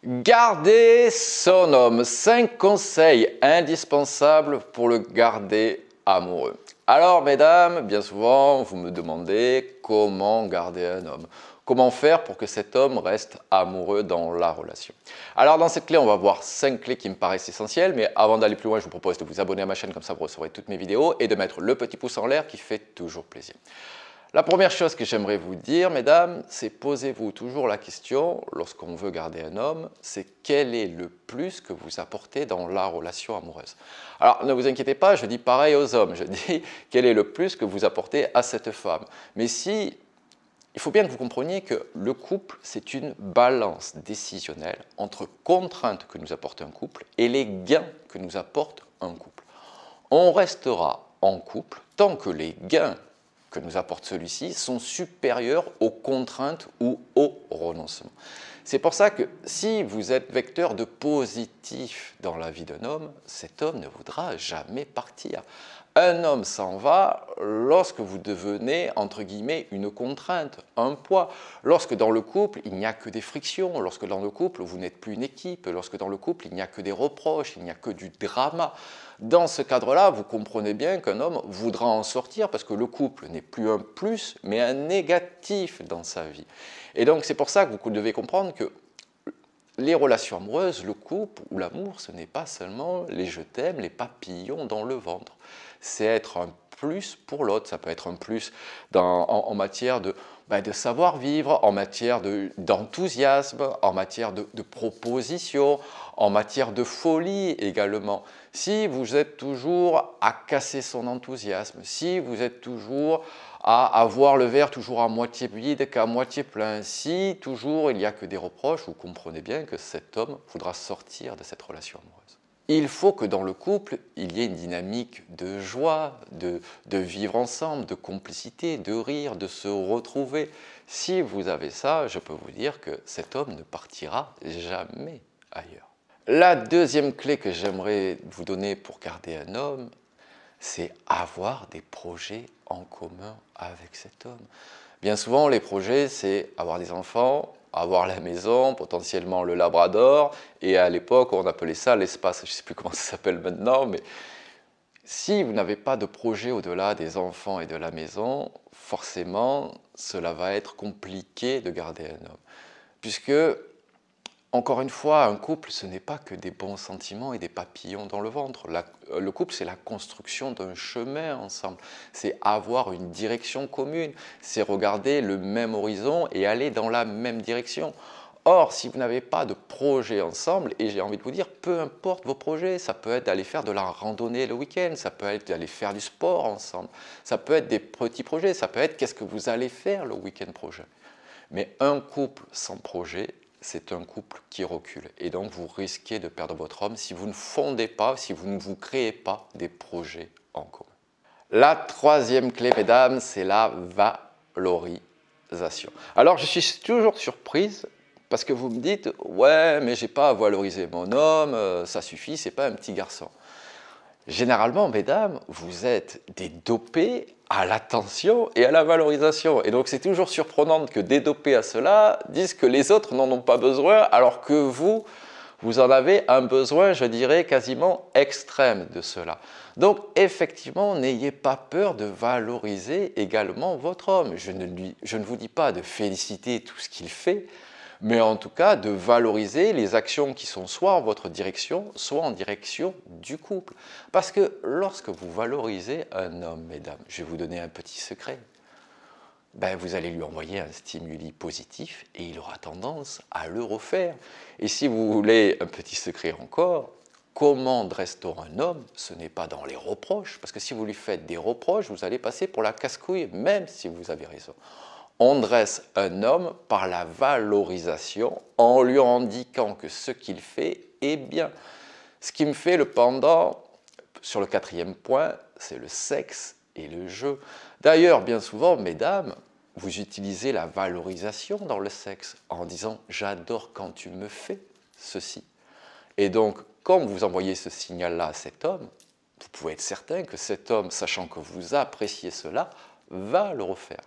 Garder son homme. 5 conseils indispensables pour le garder amoureux. Alors, mesdames, bien souvent, vous me demandez comment garder un homme. Comment faire pour que cet homme reste amoureux dans la relation? Alors, dans cette clé, on va voir 5 clés qui me paraissent essentielles. Mais avant d'aller plus loin, je vous propose de vous abonner à ma chaîne, comme ça vous recevrez toutes mes vidéos, et de mettre le petit pouce en l'air qui fait toujours plaisir. La première chose que j'aimerais vous dire, mesdames, c'est posez-vous toujours la question, lorsqu'on veut garder un homme, c'est quel est le plus que vous apportez dans la relation amoureuse. Alors, ne vous inquiétez pas, je dis pareil aux hommes, je dis quel est le plus que vous apportez à cette femme. Mais si, il faut bien que vous compreniez que le couple, c'est une balance décisionnelle entre contraintes que nous apporte un couple et les gains que nous apporte un couple. On restera en couple tant que les gains que nous apporte celui-ci sont supérieurs aux contraintes ou aux renoncements. C'est pour ça que si vous êtes vecteur de positif dans la vie d'un homme, cet homme ne voudra jamais partir. Un homme s'en va lorsque vous devenez, entre guillemets, une contrainte, un poids. Lorsque dans le couple, il n'y a que des frictions, lorsque dans le couple, vous n'êtes plus une équipe, lorsque dans le couple, il n'y a que des reproches, il n'y a que du drama. Dans ce cadre-là, vous comprenez bien qu'un homme voudra en sortir parce que le couple n'est plus un plus, mais un négatif dans sa vie. Et donc, c'est pour ça que vous devez comprendre que les relations amoureuses, le couple ou l'amour, ce n'est pas seulement les je t'aime, les papillons dans le ventre. C'est être un plus pour l'autre. Ça peut être un plus en matière de savoir-vivre, en matière d'enthousiasme, en matière de proposition, en matière de folie également. Si vous êtes toujours à casser son enthousiasme, si vous êtes toujours à avoir le verre toujours à moitié vide qu'à moitié plein, si toujours il n'y a que des reproches, vous comprenez bien que cet homme voudra sortir de cette relation amoureuse. Il faut que dans le couple, il y ait une dynamique de joie, de vivre ensemble, de complicité, de rire, de se retrouver. Si vous avez ça, je peux vous dire que cet homme ne partira jamais ailleurs. La deuxième clé que j'aimerais vous donner pour garder un homme, c'est avoir des projets en commun avec cet homme. Bien souvent, les projets, c'est avoir des enfants, avoir la maison, potentiellement le labrador, et à l'époque, on appelait ça l'espace. Je ne sais plus comment ça s'appelle maintenant, mais si vous n'avez pas de projet au-delà des enfants et de la maison, forcément, cela va être compliqué de garder un homme. Puisque, encore une fois, un couple, ce n'est pas que des bons sentiments et des papillons dans le ventre. Le couple, c'est la construction d'un chemin ensemble. C'est avoir une direction commune. C'est regarder le même horizon et aller dans la même direction. Or, si vous n'avez pas de projet ensemble, et j'ai envie de vous dire, peu importe vos projets, ça peut être d'aller faire de la randonnée le week-end, ça peut être d'aller faire du sport ensemble, ça peut être des petits projets, ça peut être qu'est-ce que vous allez faire le week-end prochain. Mais un couple sans projet, c'est un couple qui recule. Et donc, vous risquez de perdre votre homme si vous ne fondez pas, si vous ne vous créez pas des projets en commun. La troisième clé, mesdames, c'est la valorisation. Alors, je suis toujours surprise parce que vous me dites « Ouais, mais j'ai pas à valoriser mon homme, ça suffit, c'est pas un petit garçon. » Généralement, mesdames, vous êtes des dopés à l'attention et à la valorisation. Et donc, c'est toujours surprenant que des dopés à cela disent que les autres n'en ont pas besoin, alors que vous en avez un besoin, je dirais, quasiment extrême de cela. Donc, effectivement, n'ayez pas peur de valoriser également votre homme. Je ne vous dis pas de féliciter tout ce qu'il fait, mais en tout cas de valoriser les actions qui sont soit en votre direction, soit en direction du couple. Parce que lorsque vous valorisez un homme, mesdames, je vais vous donner un petit secret, vous allez lui envoyer un stimuli positif et il aura tendance à le refaire. Et si vous voulez un petit secret encore, comment dresse-t-on un homme? Ce n'est pas dans les reproches, parce que si vous lui faites des reproches, vous allez passer pour la casse-couille, même si vous avez raison. On dresse un homme par la valorisation en lui indiquant que ce qu'il fait est bien. Ce qui me fait le pendant, sur le quatrième point, c'est le sexe et le jeu. D'ailleurs, bien souvent, mesdames, vous utilisez la valorisation dans le sexe en disant « j'adore quand tu me fais ceci ». Et donc, quand vous envoyez ce signal-là à cet homme, vous pouvez être certain que cet homme, sachant que vous appréciez cela, va le refaire.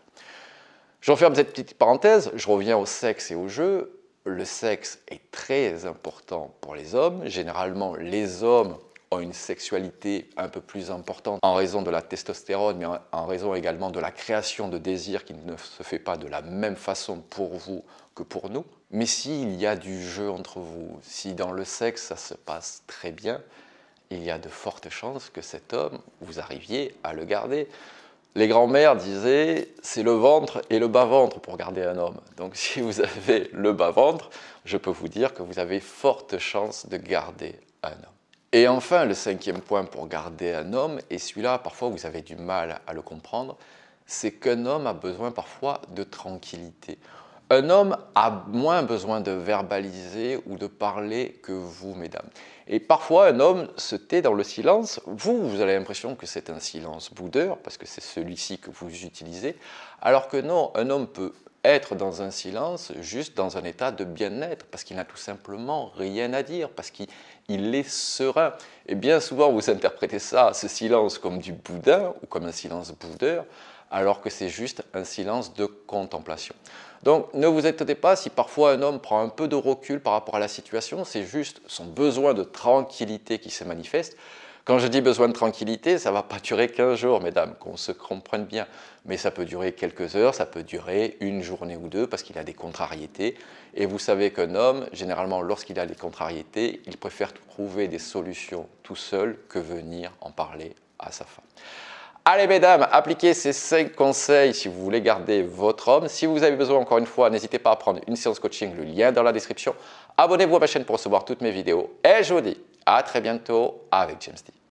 J'enferme cette petite parenthèse, je reviens au sexe et au jeu. le sexe est très important pour les hommes. Généralement, les hommes ont une sexualité un peu plus importante en raison de la testostérone, mais en raison également de la création de désir qui ne se fait pas de la même façon pour vous que pour nous. Mais s'il y a du jeu entre vous, si dans le sexe ça se passe très bien, il y a de fortes chances que cet homme, vous arriviez à le garder. Les grands-mères disaient, c'est le ventre et le bas-ventre pour garder un homme. Donc si vous avez le bas-ventre, je peux vous dire que vous avez forte chance de garder un homme. Et enfin, le 5e point pour garder un homme, et celui-là, parfois vous avez du mal à le comprendre, c'est qu'un homme a besoin parfois de tranquillité. Un homme a moins besoin de verbaliser ou de parler que vous, mesdames. Et parfois, un homme se tait dans le silence. Vous avez l'impression que c'est un silence boudeur, parce que c'est celui-ci que vous utilisez, alors que non, un homme peut être dans un silence, juste dans un état de bien-être, parce qu'il n'a tout simplement rien à dire, parce qu'il est serein. Et bien souvent, vous interprétez ça, ce silence, comme du boudin, ou comme un silence boudeur, alors que c'est juste un silence de contemplation. Donc ne vous étonnez pas si parfois un homme prend un peu de recul par rapport à la situation, c'est juste son besoin de tranquillité qui se manifeste. Quand je dis besoin de tranquillité, ça ne va pas durer 15 jours, mesdames, qu'on se comprenne bien. Mais ça peut durer quelques heures, ça peut durer une journée ou deux, parce qu'il a des contrariétés. Et vous savez qu'un homme, généralement, lorsqu'il a des contrariétés, il préfère trouver des solutions tout seul que venir en parler à sa femme. Allez mesdames, appliquez ces 5 conseils si vous voulez garder votre homme. Si vous avez besoin, encore une fois, n'hésitez pas à prendre une séance coaching, le lien dans la description. Abonnez-vous à ma chaîne pour recevoir toutes mes vidéos. Et je vous dis à très bientôt avec James D.